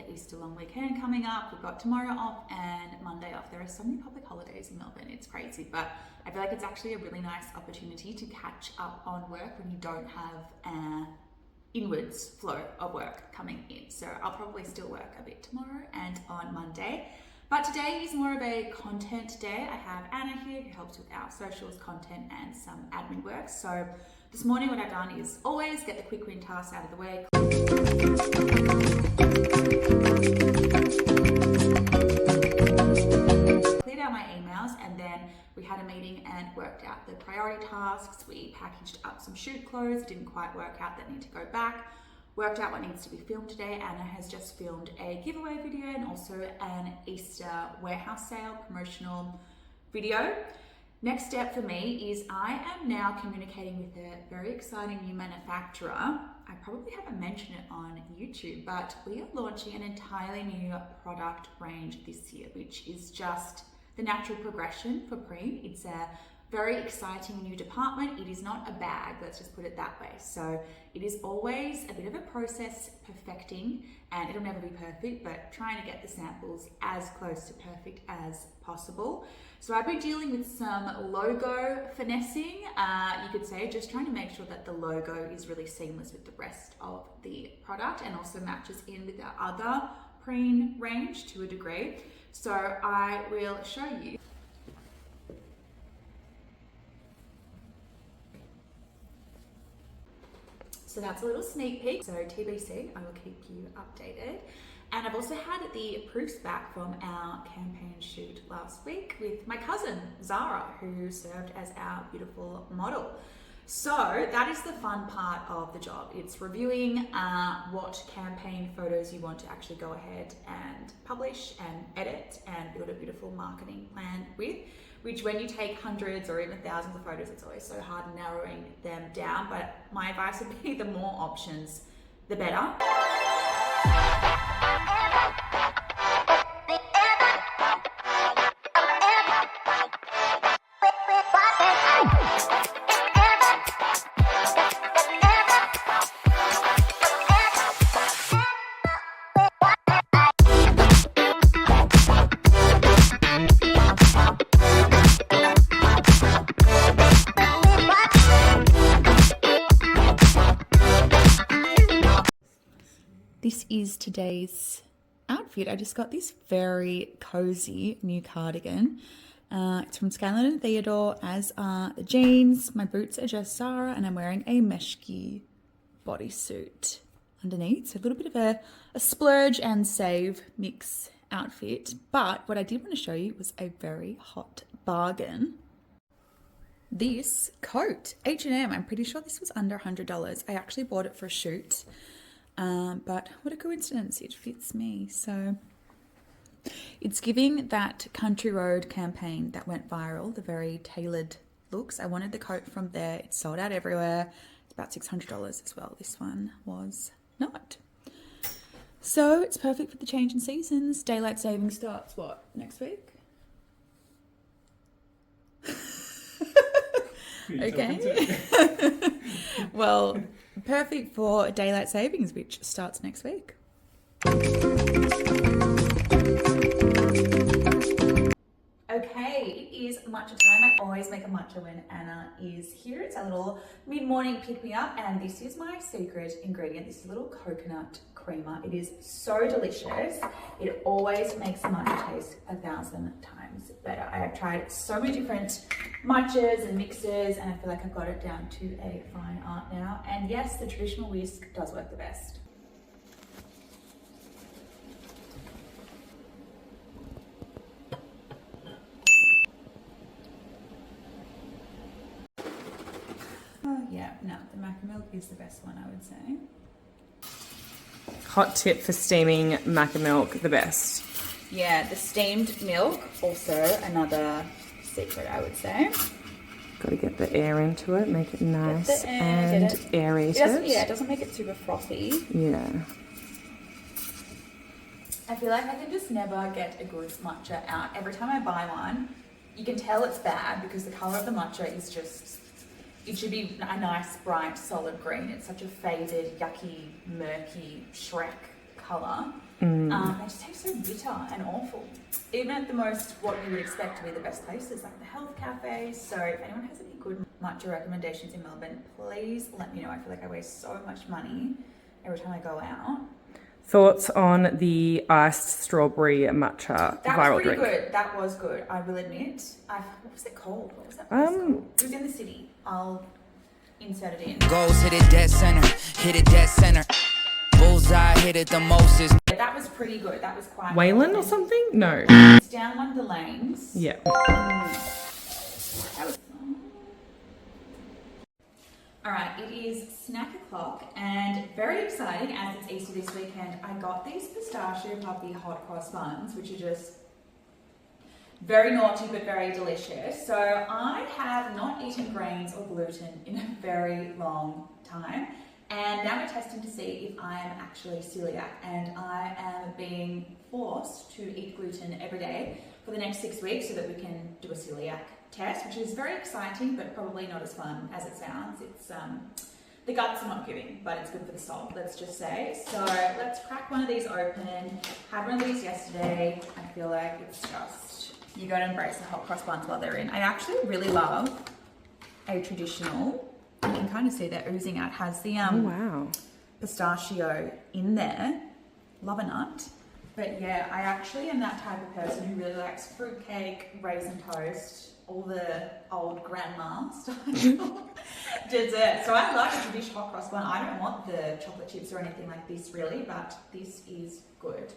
the Easter long weekend coming up. We've got tomorrow off and Monday off. There are so many public holidays in Melbourne, it's crazy, but I feel like it's actually a really nice opportunity to catch up on work when you don't have an inwards flow of work coming in. So I'll probably still work a bit tomorrow and on Monday. But today is more of a content day. I have Anna here who helps with our socials, content, and some admin work. So this morning what I've done is always get the quick win tasks out of the way. Cleared out my emails, and then we had a meeting and worked out the priority tasks. We packaged up some shoot clothes, didn't quite work out that need to go back. Worked out what needs to be filmed today. Anna has just filmed a giveaway video and also an Easter warehouse sale promotional video. Next step for me is I am now communicating with a very exciting new manufacturer. I probably haven't mentioned it on YouTube, but we are launching an entirely new product range this year, which is just the natural progression for Prene. It's a very exciting new department. It is not a bag, let's just put it that way. So it is always a bit of a process perfecting, and it'll never be perfect, but trying to get the samples as close to perfect as possible. So I've been dealing with some logo finessing, you could say, just trying to make sure that the logo is really seamless with the rest of the product and also matches in with our other Prene range to a degree. So I will show you. So that's a little sneak peek. So TBC, I will keep you updated. And I've also had the proofs back from our campaign shoot last week with my cousin, Zara, who served as our beautiful model. So that is the fun part of the job. It's reviewing what campaign photos you want to actually go ahead and publish and edit and build a beautiful marketing plan with, which when you take hundreds or even thousands of photos, it's always so hard narrowing them down. But my advice would be the more options, the better. This is today's outfit. I just got this very cozy new cardigan. It's from Scanlan & Theodore, as are the jeans. My boots are just Zara, and I'm wearing a meshki bodysuit underneath. So a little bit of a splurge and save mix outfit. But what I did want to show you was a very hot bargain. This coat, H&M, I'm pretty sure this was under $100. I actually bought it for a shoot. But what a coincidence, it fits me. So it's giving that Country Road campaign that went viral, the very tailored looks. I wanted the coat from there. It's sold out everywhere. It's about $600 as well. This one was not. So it's perfect for the change in seasons. Daylight saving starts, what, next week? Okay. Well, perfect for daylight savings, which starts next week. Okay, it is matcha time. I always make a matcha when Anna is here. It's a little mid-morning pick-me-up, and this is my secret ingredient. This is a little coconut creamer. It is so delicious. It always makes the matcha taste 1,000 times better. I have tried so many different matchas and mixes, and I feel like I've got it down to a fine art now. And yes, the traditional whisk does work the best. Yeah, no, the maca milk is the best one, I would say. Hot tip for steaming maca milk, the best. Yeah, the steamed milk, also another secret, I would say. Got to get the air into it, make it nice and aerated. It doesn't make it super frothy. Yeah. I feel like I can just never get a good matcha out. Every time I buy one, you can tell it's bad because the colour of the matcha is just, it should be a nice, bright, solid green. It's such a faded, yucky, murky Shrek colour. They just taste so bitter and awful. Even at the most, what you would expect to be the best places, like the health cafes. So if anyone has any good matcha recommendations in Melbourne, please let me know. I feel like I waste so much money every time I go out. Thoughts on the iced strawberry matcha That viral was pretty drink? good. That was good. I will admit. What was it called? What was that place called? It was in the city. I'll insert it in. Goals hit it dead center, hit it dead center. Bullseye hit it the most is. Yeah, that was pretty good. That was quite. Wayland or something? No. It's down one of the lanes. Yeah. That was. All right, it is snack o'clock and very exciting as it's Easter this weekend. I got these pistachio puppy hot cross buns, which are just very naughty but very delicious. So I have not eaten grains or gluten in a very long time. And now we're testing to see if I am actually celiac, and I am being forced to eat gluten every day for the next 6 weeks so that we can do a celiac test, which is very exciting but probably not as fun as it sounds. It's the guts are not giving, but it's good for the soul, let's just say. So let's crack one of these open. Had one of these yesterday. I feel like it's just, you gotta embrace the hot cross buns while they're in. I actually really love a traditional. You can kind of see that oozing out. Has the Wow. pistachio in there. Love a nut. But yeah, I actually am that type of person who really likes fruitcake, raisin toast, all the old grandma style dessert. So I like a traditional hot cross bun. I don't want the chocolate chips or anything like this really, but this is good.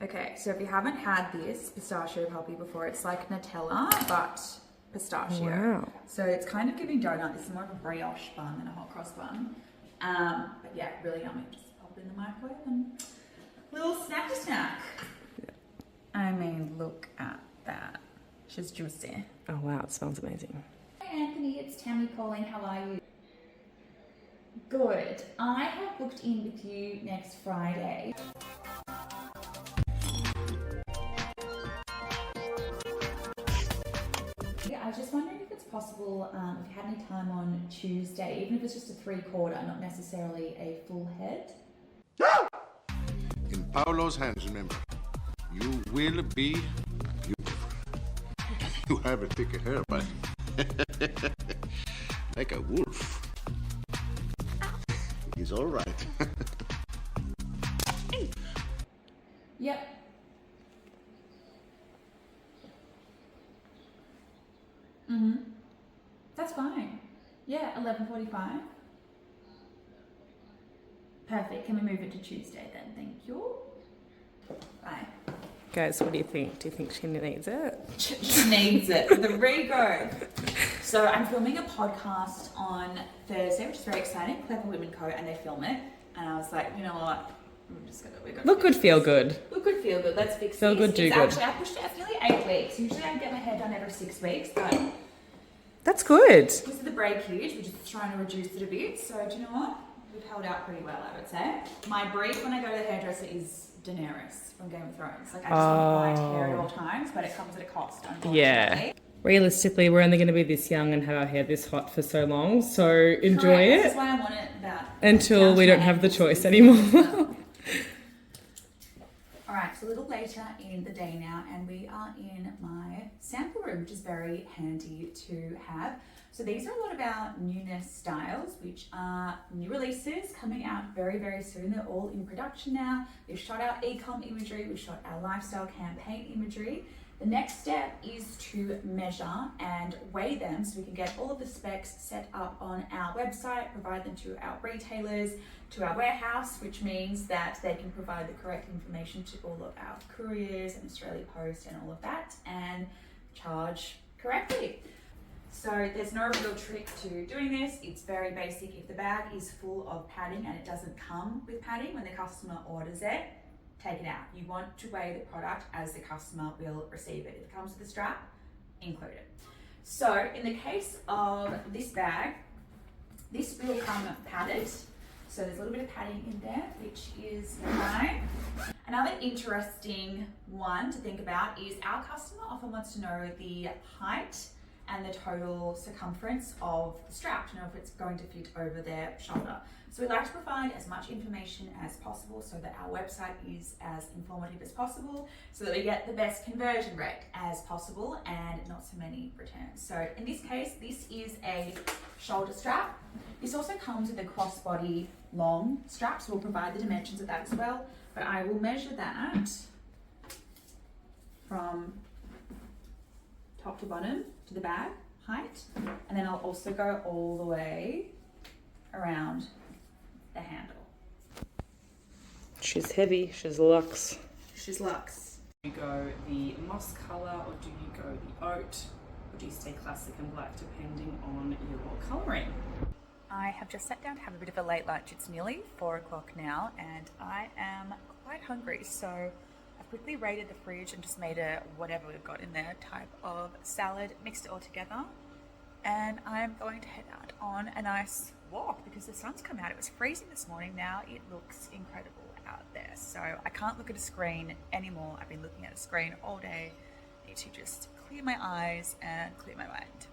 Okay, so if you haven't had this pistachio puppy before, it's like Nutella, but pistachio. Wow. So it's kind of giving donut. This is more of a brioche bun than a hot cross bun. But yeah, really yummy. Just pop it in the microwave and little snacky snack. Yeah. I mean, look at that. She's juicy. Oh wow, it smells amazing. Hi Anthony, it's Tammy calling. How are you? Good. I have booked in with you next Friday. I was just wondering if it's possible, if you had any time on Tuesday, even if it's just a 3/4, not necessarily a full head. In Paulo's hands, remember, you will be beautiful. You have a thicker hair, but like a wolf. He's all right. Yep. That's fine. Yeah, 11:45. Perfect. Can we move it to Tuesday then? Thank you. Bye. Guys, what do you think? Do you think she needs it? She needs it. The re-go. So I'm filming a podcast on Thursday, which is very exciting. Clever Women Co. and they film it. And I was like, you know what? We're gonna Look good, feel good. Look good, feel good. Let's fix Feel this. good, do it's good. Actually, I pushed it. It's nearly 8 weeks. Usually I get my hair done every 6 weeks, but That's good. because of the breakage, we're just trying to reduce it a bit. So do you know what? We've held out pretty well, I would say. My brief when I go to the hairdresser is Daenerys from Game of Thrones. Like I just want white hair at all times, but it comes at a cost, unfortunately. Yeah. Realistically, we're only going to be this young and have our hair this hot for so long. So enjoy Correct. This is it why I want it about until down we to don't my have the ankles. choice anymore. Alright, so a little later in the day now, and we are in my sample room, which is very handy to have. So these are a lot of our newness styles, which are new releases coming out very, very soon. They're all in production now. We've shot our e-com imagery, we've shot our lifestyle campaign imagery. The next step is to measure and weigh them so we can get all of the specs set up on our website, provide them to our retailers, to our warehouse, which means that they can provide the correct information to all of our couriers and Australia Post and all of that, and charge correctly. So there's no real trick to doing this. It's very basic. If the bag is full of padding and it doesn't come with padding when the customer orders it, take it out. You want to weigh the product as the customer will receive it. If it comes with a strap, include it. So in the case of this bag, this will come padded. So there's a little bit of padding in there, which is fine. Another interesting one to think about is our customer often wants to know the height and the total circumference of the strap to know if it's going to fit over their shoulder. So we like to provide as much information as possible so that our website is as informative as possible, so that we get the best conversion rate as possible and not so many returns. So in this case, this is a shoulder strap. This also comes with a crossbody long strap, so we'll provide the dimensions of that as well. But I will measure that from top to bottom to the bag height, and then I'll also go all the way around the handle. She's heavy, she's luxe. She's luxe. Do you go the moss colour, or do you go the oat, or do you stay classic and black depending on your colouring? I have just sat down to have a bit of a late lunch. It's nearly 4 o'clock now and I am quite hungry, so I've quickly raided the fridge and just made a whatever we've got in there type of salad, mixed it all together, and I'm going to head out on a nice walk because the sun's come out. It was freezing this morning, now it looks incredible out there. So I can't look at a screen anymore. I've been looking at a screen all day. I need to just clear my eyes and clear my mind.